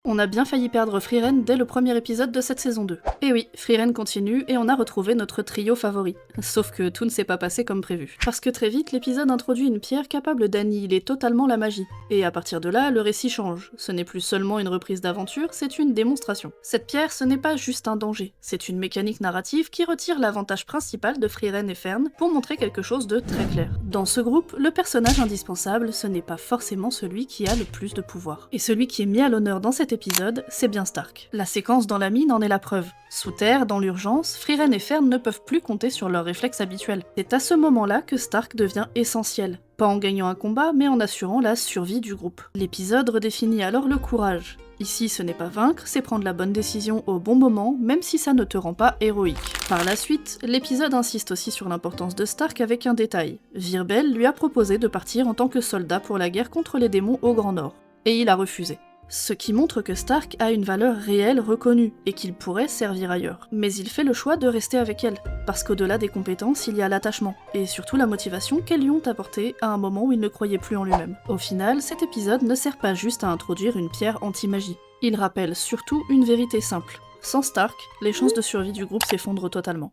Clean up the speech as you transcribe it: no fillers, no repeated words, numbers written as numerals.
On a bien failli perdre Frieren dès le premier épisode de cette saison 2. Et oui, Frieren continue et on a retrouvé notre trio favori. Sauf que tout ne s'est pas passé comme prévu. Parce que très vite, l'épisode introduit une pierre capable d'annihiler totalement la magie. Et à partir de là, le récit change. Ce n'est plus seulement une reprise d'aventure, c'est une démonstration. Cette pierre, ce n'est pas juste un danger. C'est une mécanique narrative qui retire l'avantage principal de Frieren et Fern pour montrer quelque chose de très clair. Dans ce groupe, le personnage indispensable, ce n'est pas forcément celui qui a le plus de pouvoir. Et celui qui est mis à l'honneur dans cet épisode, c'est bien Stark. La séquence dans la mine en est la preuve. Sous terre, dans l'urgence, Frieren et Fern ne peuvent plus compter sur leurs réflexes habituels. C'est à ce moment-là que Stark devient essentiel. Pas en gagnant un combat, mais en assurant la survie du groupe. L'épisode redéfinit alors le courage. Ici, ce n'est pas vaincre, c'est prendre la bonne décision au bon moment, même si ça ne te rend pas héroïque. Par la suite, l'épisode insiste aussi sur l'importance de Stark avec un détail. Virbel lui a proposé de partir en tant que soldat pour la guerre contre les démons au Grand Nord. Et il a refusé. Ce qui montre que Stark a une valeur réelle reconnue, et qu'il pourrait servir ailleurs. Mais il fait le choix de rester avec elle, parce qu'au-delà des compétences, il y a l'attachement, et surtout la motivation qu'elles lui ont apportée à un moment où il ne croyait plus en lui-même. Au final, cet épisode ne sert pas juste à introduire une pierre anti-magie. Il rappelle surtout une vérité simple. Sans Stark, les chances de survie du groupe s'effondrent totalement.